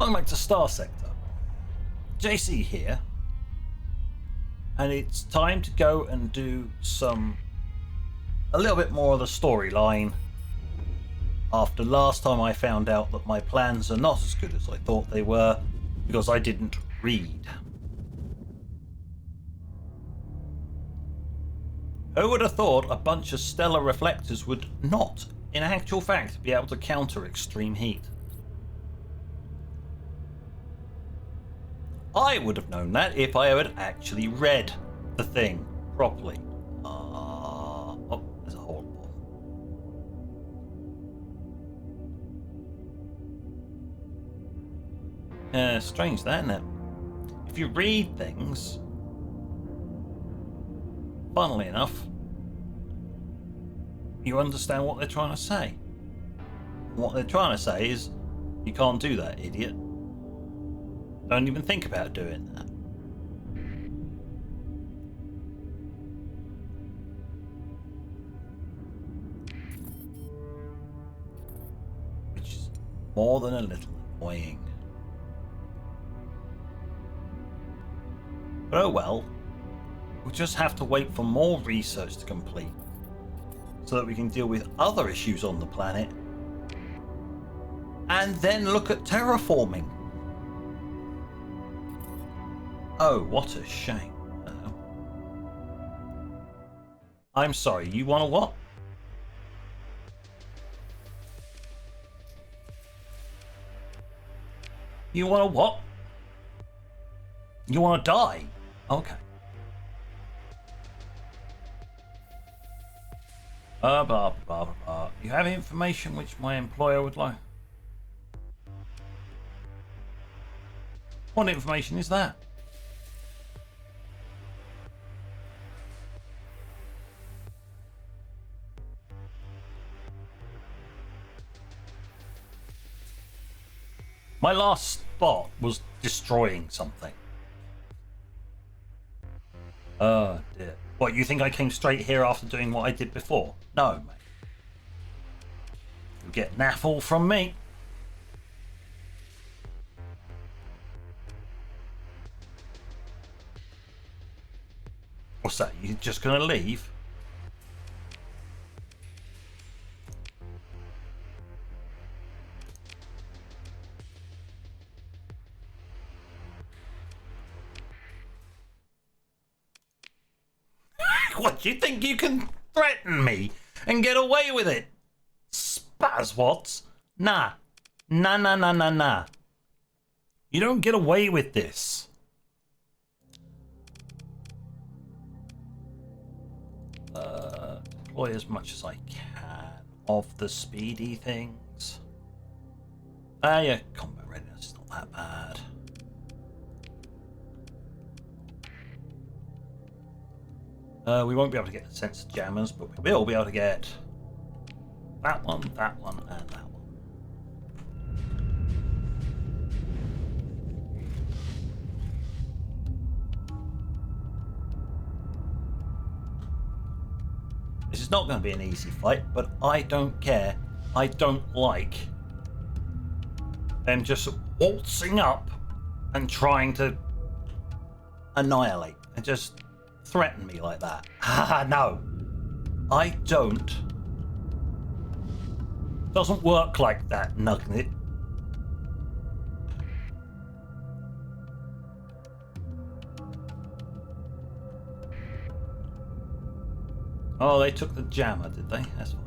Welcome back to Starsector. JC here, and it's time to go and do a little bit more of the storyline after last time I found out that my plans are not as good as I thought they were because I didn't read. Who would have thought a bunch of stellar reflectors would not, in actual fact, be able to counter extreme heat? I would have known that if I had actually read the thing properly. Oh, there's a hole. Strange that, isn't it? If you read things, funnily enough, you understand what they're trying to say. What they're trying to say is, you can't do that, idiot. Don't even think about doing that. Which is more than a little annoying. But oh well. We'll just have to wait for more research to complete so that we can deal with other issues on the planet and then look at terraforming. Oh, what a shame. I'm sorry, you want to what? You want to what? You want to die? Okay. Blah, blah, blah, blah. You have information which my employer would like. What information is that? My last spot was destroying something. Oh dear. What, you think I came straight here after doing what I did before? No, mate. You get naffle from me. What's that? You just gonna leave? What, do you think you can threaten me and get away with it? Spazwots? Nah. Nah, nah, nah, nah, nah. You don't get away with this. Deploy as much as I can of the speedy things. Yeah, combat readiness is not that bad. We won't be able to get the sensor jammers, but we will be able to get that one, and that one. This is not going to be an easy fight, but I don't care. I don't like them just waltzing up and trying to annihilate and just threaten me like that. No, I don't. Doesn't work like that, Nugget. Oh, they took the jammer, did they? That's fine.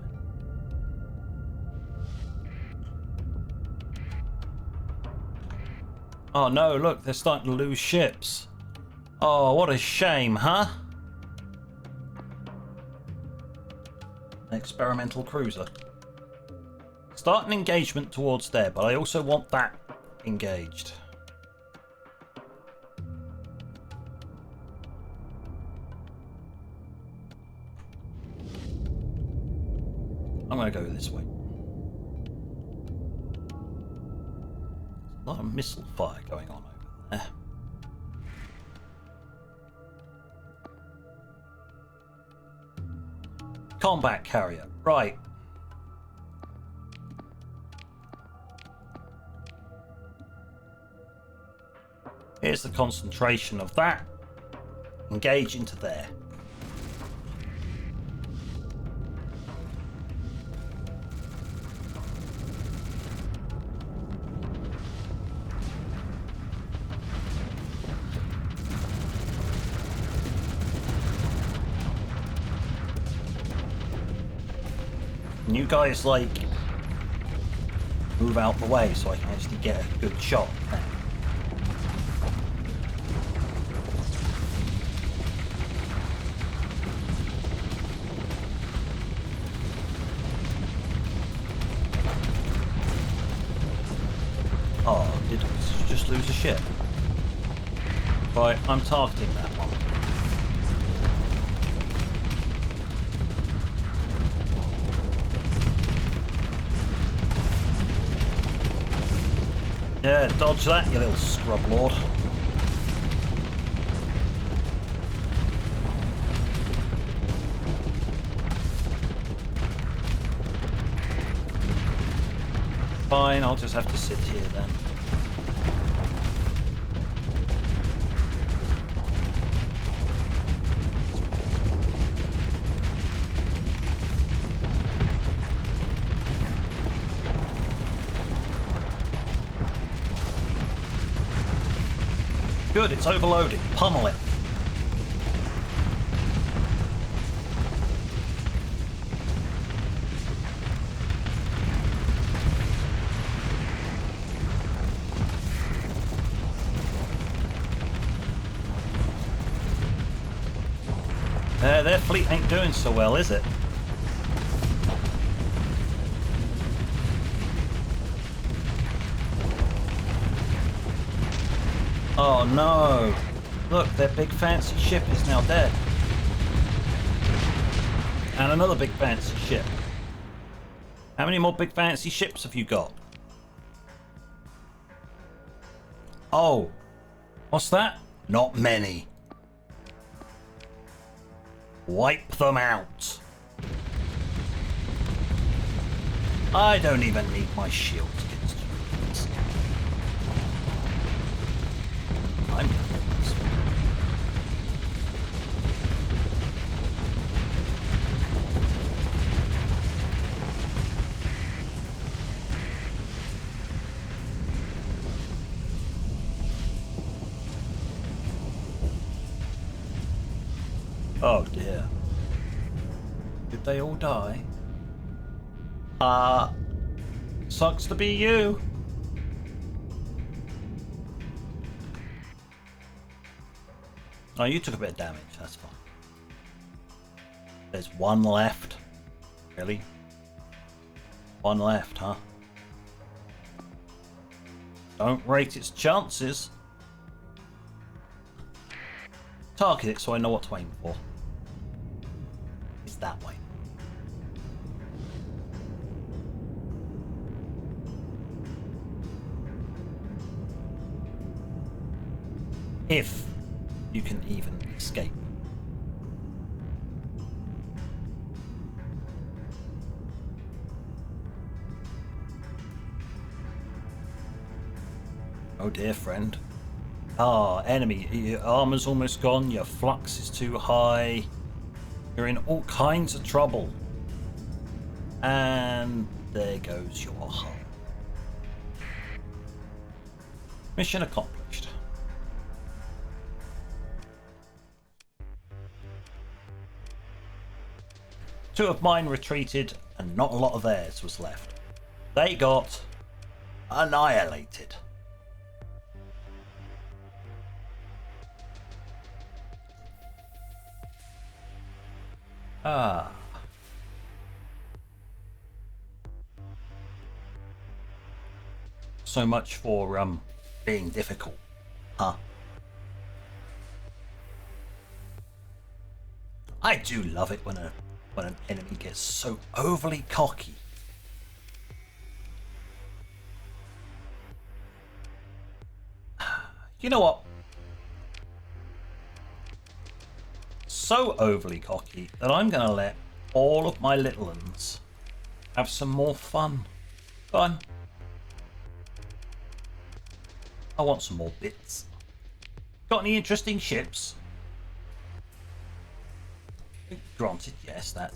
Oh no, look, they're starting to lose ships. Oh, what a shame, huh? An experimental cruiser. Start an engagement towards there, but I also want that engaged. I'm going to go this way. There's a lot of missile fire going on over there. Combat carrier, right. Here's the concentration of that. Engage into there. And you guys, like, move out the way so I can actually get a good shot there. Oh, did I just lose a ship? Right, I'm targeting that one. Yeah, dodge that, you little scrub lord. Fine, I'll just have to sit here then. Good, it's overloaded. Pummel it. Their fleet ain't doing so well, is it? Oh no! Look, their big fancy ship is now dead. And another big fancy ship. How many more big fancy ships have you got? Oh, what's that? Not many. Wipe them out. I don't even need my shield against you. I'm gonna get this one. Oh dear. Did they all die? Sucks to be you. Oh, you took a bit of damage, that's fine. There's one left. Really? One left, huh? Don't rate its chances. Target it so I know what to aim for. It's that way. If you can even escape. Oh dear friend. Ah, enemy, your armor's almost gone, your flux is too high, you're in all kinds of trouble. And there goes your hull. Mission accomplished. Two of mine retreated and not a lot of theirs was left. They got annihilated. Ah. So much for being difficult, huh? I do love it when an enemy gets so overly cocky. You know what? So overly cocky that I'm going to let all of my little ones have some more fun. Fun. I want some more bits. Got any interesting ships? Granted, yes, that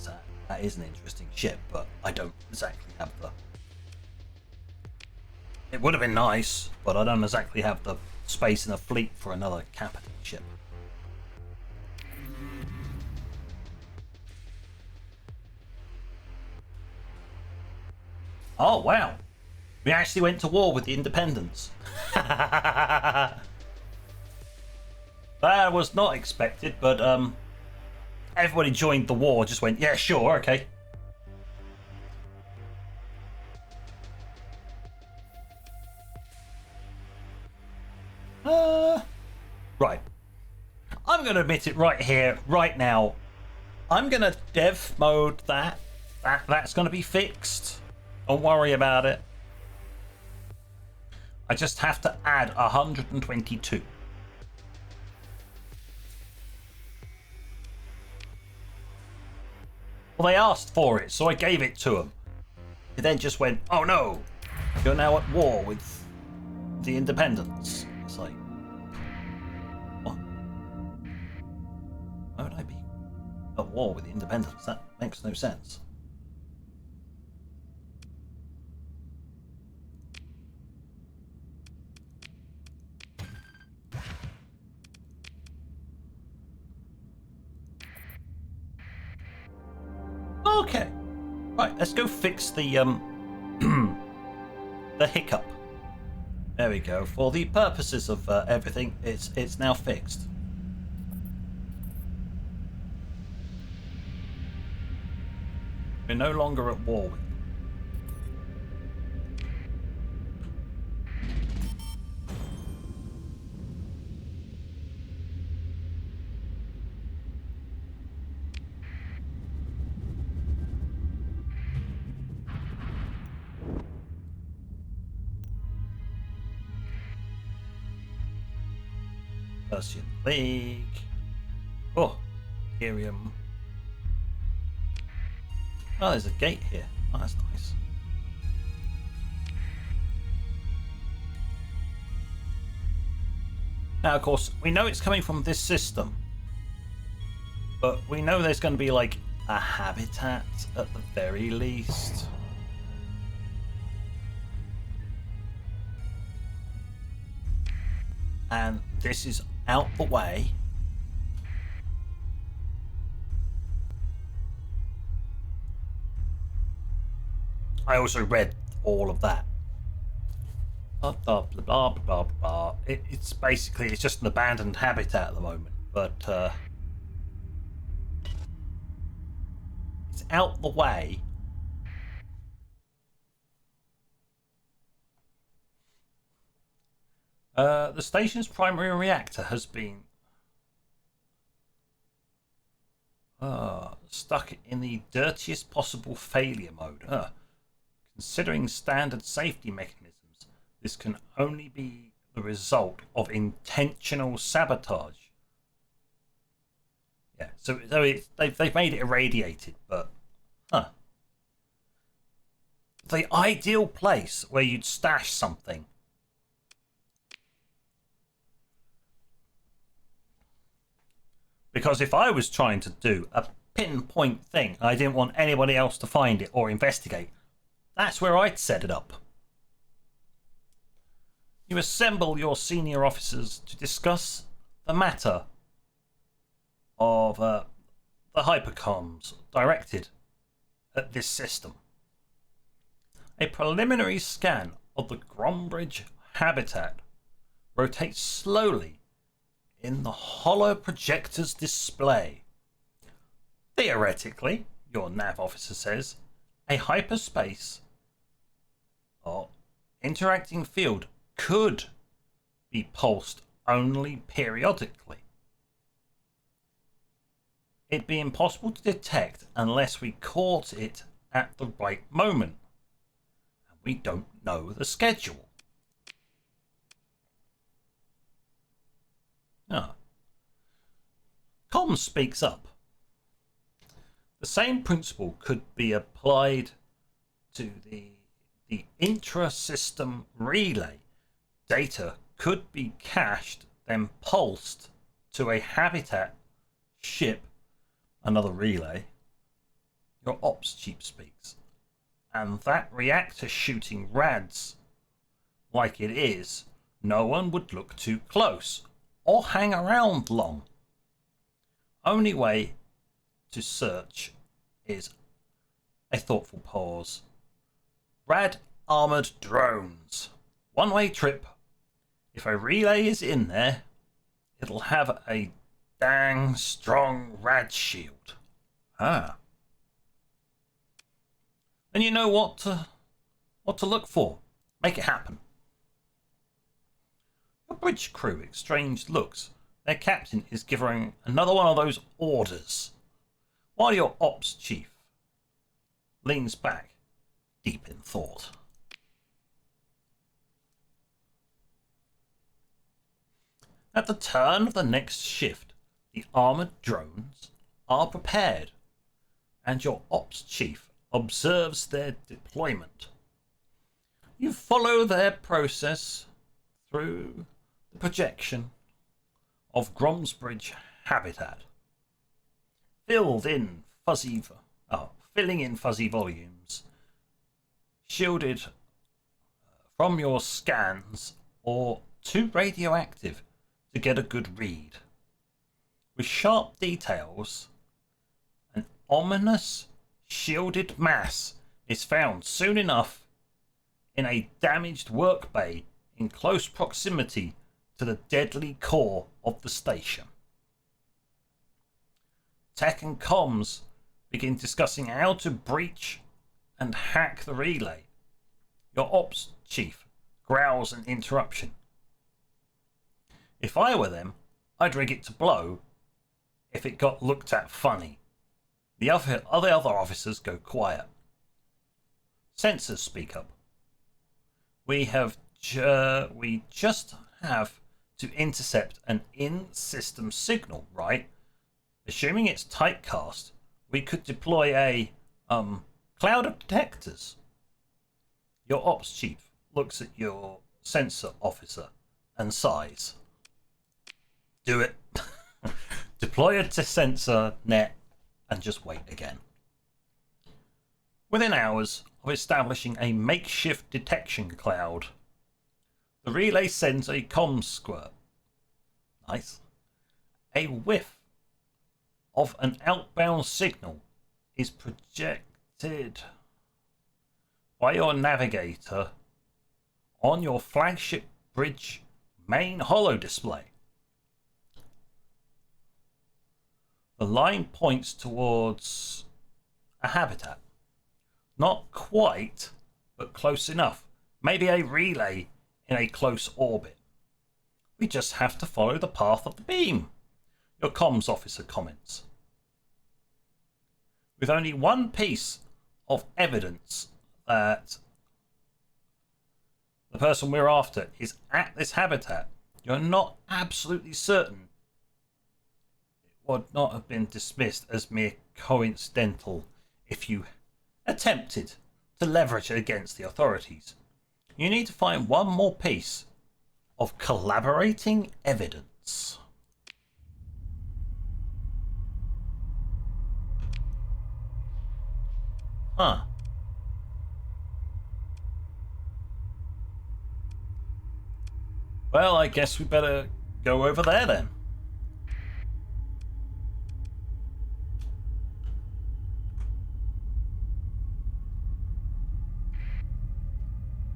is an interesting ship, but I don't exactly have the... It would have been nice, but I don't exactly have the space in a fleet for another capital ship. Oh, wow. We actually went to war with the independents. That was not expected, but everybody joined the war, just went, yeah, sure, okay. Right. I'm going to admit it right here, right now. I'm going to dev mode that. That's going to be fixed. Don't worry about it. I just have to add 122. Well, they asked for it, so I gave it to them. They then just went, oh no, you're now at war with the independents. It's like, what? Why would I be at war with the independents? That makes no sense. Okay, right. Let's go fix the the hiccup. There we go. For the purposes of everything, it's now fixed. We're no longer at war with them. Persian League. Oh, Imperium. Oh, there's a gate here. Oh, that's nice. Now, of course, we know it's coming from this system, but we know there's going to be like a habitat at the very least. And this is out the way. I also read all of that. Blah, blah, blah, blah, blah, blah. It's basically, it's just an abandoned habitat at the moment, but it's out the way. The station's primary reactor has been stuck in the dirtiest possible failure mode. Considering standard safety mechanisms, this can only be the result of intentional sabotage. Yeah, so they've made it irradiated, but the ideal place where you'd stash something. Because if I was trying to do a pinpoint thing, I didn't want anybody else to find it or investigate, that's where I'd set it up. You assemble your senior officers to discuss the matter of the hypercoms directed at this system. A preliminary scan of the Grombridge habitat rotates slowly in the hollow projector's display. Theoretically, your nav officer says, a hyperspace or interacting field could be pulsed only periodically. It'd be impossible to detect unless we caught it at the right moment. And we don't know the schedule. Comms speaks up. The same principle could be applied to the intra-system relay. Data could be cached then pulsed to a habitat ship, another relay, your ops chief speaks. And that reactor shooting rads like it is, no one would look too close or hang around long. Only way to search is a thoughtful pause. Rad armoured drones. One-way trip. If a relay is in there, it'll have a dang strong rad shield. Ah. And you know what to look for. Make it happen. The bridge crew exchanged looks. Their captain is giving another one of those orders, while your ops chief leans back, deep in thought. At the turn of the next shift, the armoured drones are prepared, and your ops chief observes their deployment. You follow their process through the projection of Gromsbridge habitat, filling in fuzzy volumes, shielded from your scans or too radioactive to get a good read. With sharp details, an ominous shielded mass is found soon enough in a damaged work bay in close proximity to the deadly core of the station. Tech and comms begin discussing how to breach and hack the relay. Your ops chief growls an interruption. If I were them, I'd rig it to blow if it got looked at funny. The other officers go quiet. Sensors speak up. We just have to intercept an in-system signal, right? Assuming it's typecast, we could deploy a cloud of detectors. Your ops chief looks at your sensor officer and sighs. Do it. Deploy a sensor net and just wait again. Within hours of establishing a makeshift detection cloud, the relay sends a comm squirt. Nice. A whiff of an outbound signal is projected by your navigator on your flagship bridge main holo display. The line points towards a habitat. Not quite, but close enough. Maybe a relay in a close orbit. We just have to follow the path of the beam, your comms officer comments. With only one piece of evidence that the person we're after is at this habitat, you're not absolutely certain it would not have been dismissed as mere coincidental if you attempted to leverage it against the authorities. You need to find one more piece of collaborating evidence. Huh. Well, I guess we better go over there then.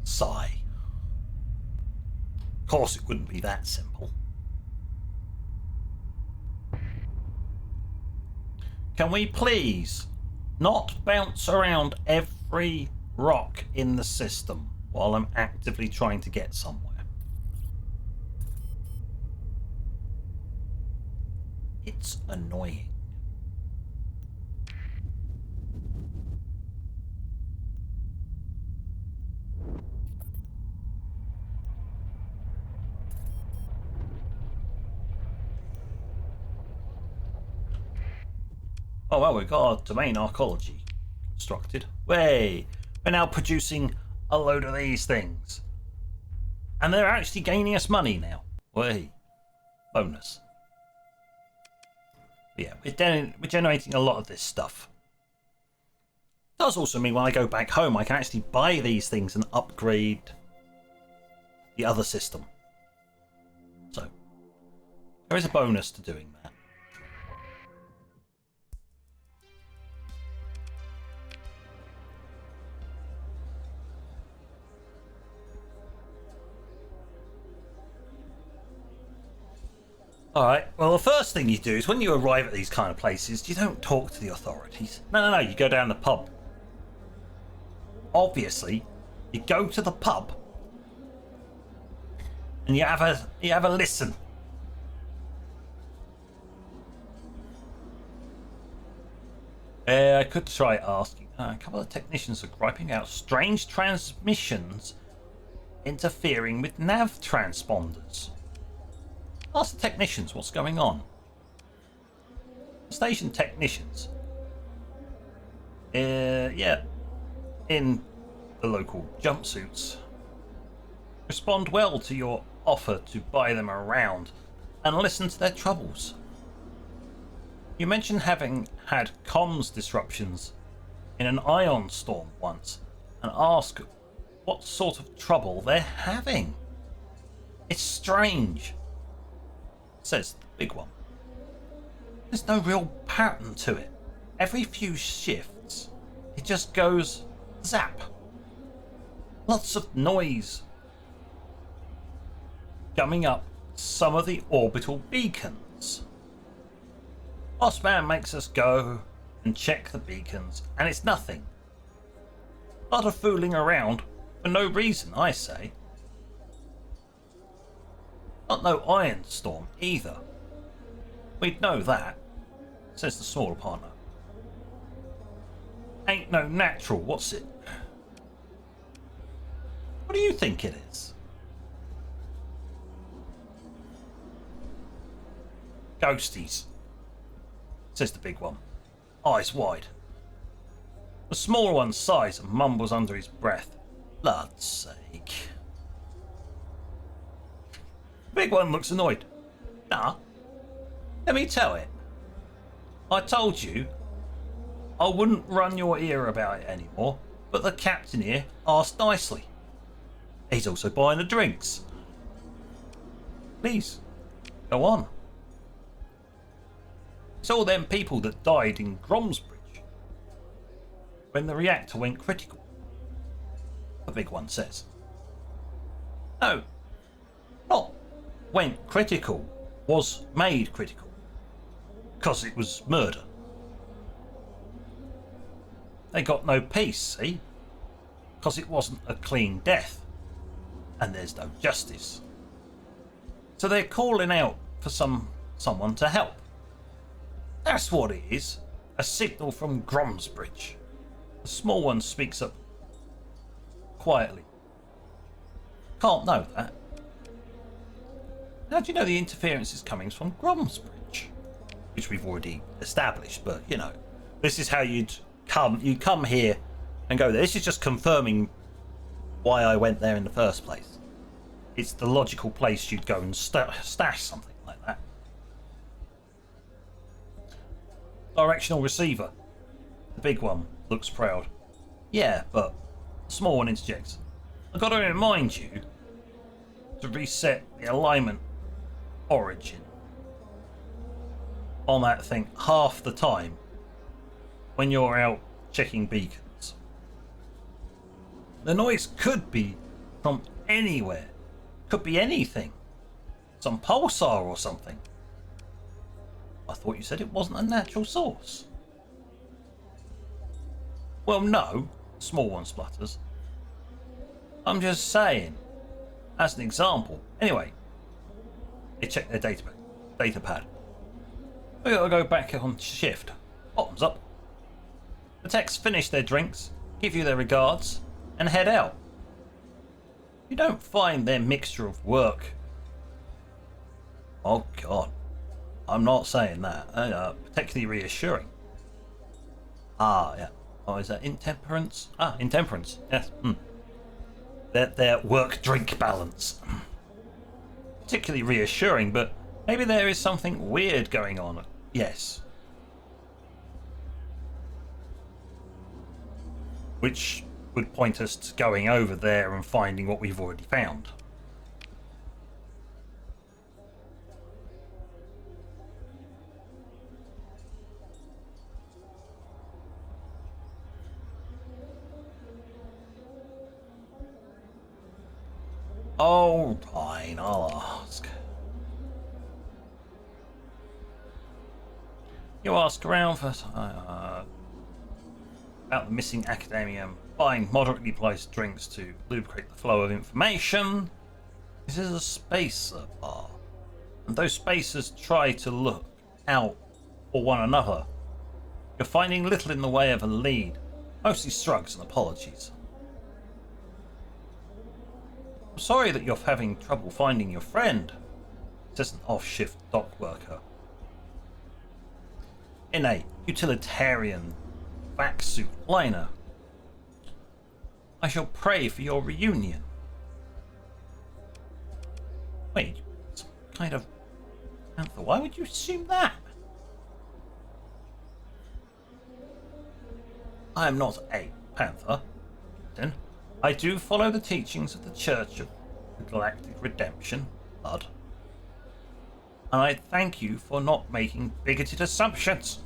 Sigh. Of course, it wouldn't be that simple. Can we please not bounce around every rock in the system while I'm actively trying to get somewhere? It's annoying. Oh well, we've got our domain archaeology constructed. We're now producing a load of these things. And they're actually gaining us money now. Way. bonus. But yeah, we're generating a lot of this stuff. It does also mean when I go back home, I can actually buy these things and upgrade the other system. So there is a bonus to doing that. Alright, well the first thing you do is when you arrive at these kind of places, you don't talk to the authorities. No, you go down the pub. Obviously, you go to the pub and you have a listen. I could try asking. A couple of technicians are griping out strange transmissions interfering with nav transponders. Ask the technicians what's going on. Station technicians. Yeah. In the local jumpsuits. Respond well to your offer to buy them around and listen to their troubles. You mentioned having had comms disruptions in an ion storm once and ask what sort of trouble they're having. It's strange, says the big one. There's no real pattern to it. Every few shifts, it just goes zap. Lots of noise coming up some of the orbital beacons. Bossman makes us go and check the beacons, and it's nothing. A lot of fooling around for no reason, I say. Not no iron storm either. We'd know that, says the smaller partner. Ain't no natural, what's it? What do you think it is? Ghosties, says the big one, eyes wide. The smaller one sighs and mumbles under his breath. Blood's sake. The big one looks annoyed. Nah, let me tell it. I told you I wouldn't run your ear about it anymore, but the captain here asked nicely. He's also buying the drinks. Please, go on. It's all them people that died in Gromsbridge when the reactor went critical, the big one says. No, not went critical, was made critical, because it was murder. They got no peace, see? Because it wasn't a clean death, and there's no justice. So they're calling out for someone to help. That's what it is. A signal from Gromsbridge. The small one speaks up quietly. Can't know that. How do you know the interference is coming from Gromsbridge? Which we've already established, but you know, this is how you'd come here and go there. This is just confirming why I went there in the first place. It's the logical place you'd go and stash something like that. Directional receiver. The big one looks proud. Yeah, but the small one interjects. I've got to remind you to reset the alignment origin on that thing half the time when you're out checking beacons. The noise could be from anywhere. Could be anything. Some pulsar or something. I thought you said it wasn't a natural source. Well, no, the small one splutters. I'm just saying, as an example. Anyway, they check their data pad. We gotta go back on shift. Bottoms up. The techs finish their drinks, give you their regards, and head out. You don't find their mixture of work. Oh God, I'm not saying that. Particularly reassuring. Ah, yeah. Oh, is that intemperance? Ah, intemperance. Yes. Their work-drink balance. Particularly reassuring, but Maybe there is something weird going on. Yes. Which would point us to going over there and finding what we've already found. Oh, fine, I'll ask. You ask around for about the missing academium, buying moderately priced drinks to lubricate the flow of information. This is a spacer bar, and those spacers try to look out for one another. You're finding little in the way of a lead, mostly shrugs and apologies. I'm sorry that you're having trouble finding your friend, says an off-shift dock worker. In a utilitarian vac suit liner. I shall pray for your reunion. Wait, some kind of panther? Why would you assume that? I am not a panther, Captain. I do follow the teachings of the Church of the Galactic Redemption, Blood. And I thank you for not making bigoted assumptions.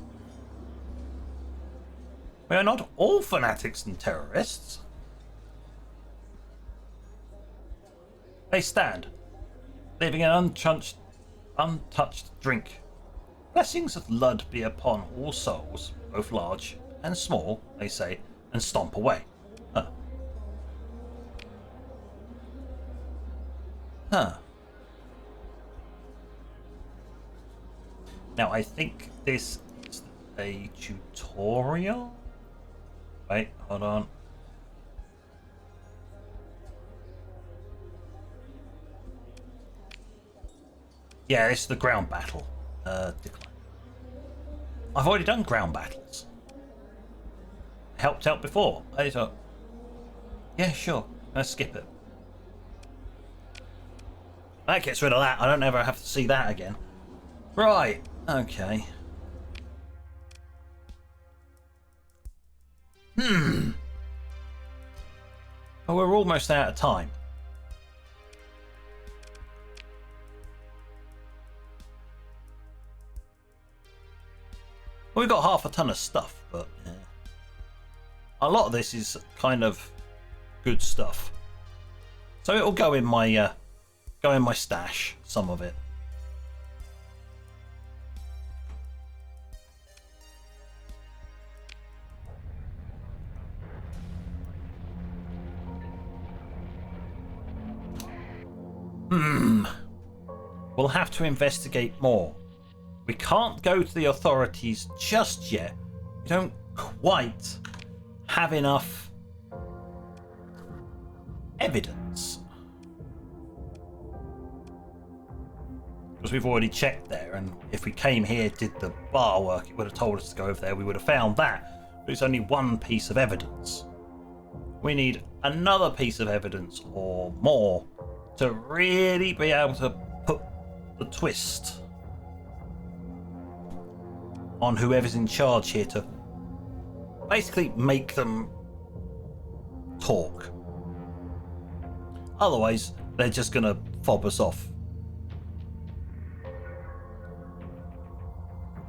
We are not all fanatics and terrorists. They stand, leaving an untouched drink. Blessings of Lud be upon all souls, both large and small, they say, and stomp away. Huh. Now, I think this is a tutorial. Wait, hold on. Yeah, this is the ground battle. Decline. I've already done ground battles. Helped out before. I thought, yeah, sure. Let's skip it. That gets rid of that. I don't ever have to see that again. Right. Okay. Oh, we're almost out of time. Well, we've got half a ton of stuff, but yeah. A lot of this is kind of good stuff. So it'll go in my stash, some of it. We'll have to investigate more. We can't go to the authorities just yet. We don't quite have enough evidence. Because we've already checked there, and if we came here, did the bar work, it would have told us to go over there. We would have found that. But it's only one piece of evidence. We need another piece of evidence or more to really be able to put the twist on whoever's in charge here to basically make them talk. Otherwise, they're just going to fob us off.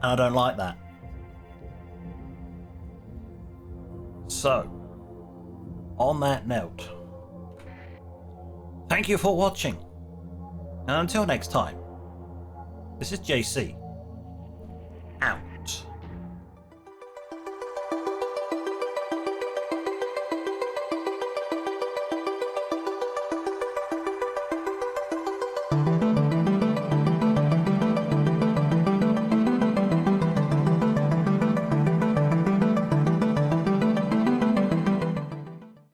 And I don't like that. So, on that note, thank you for watching. And until next time, this is JC. Out.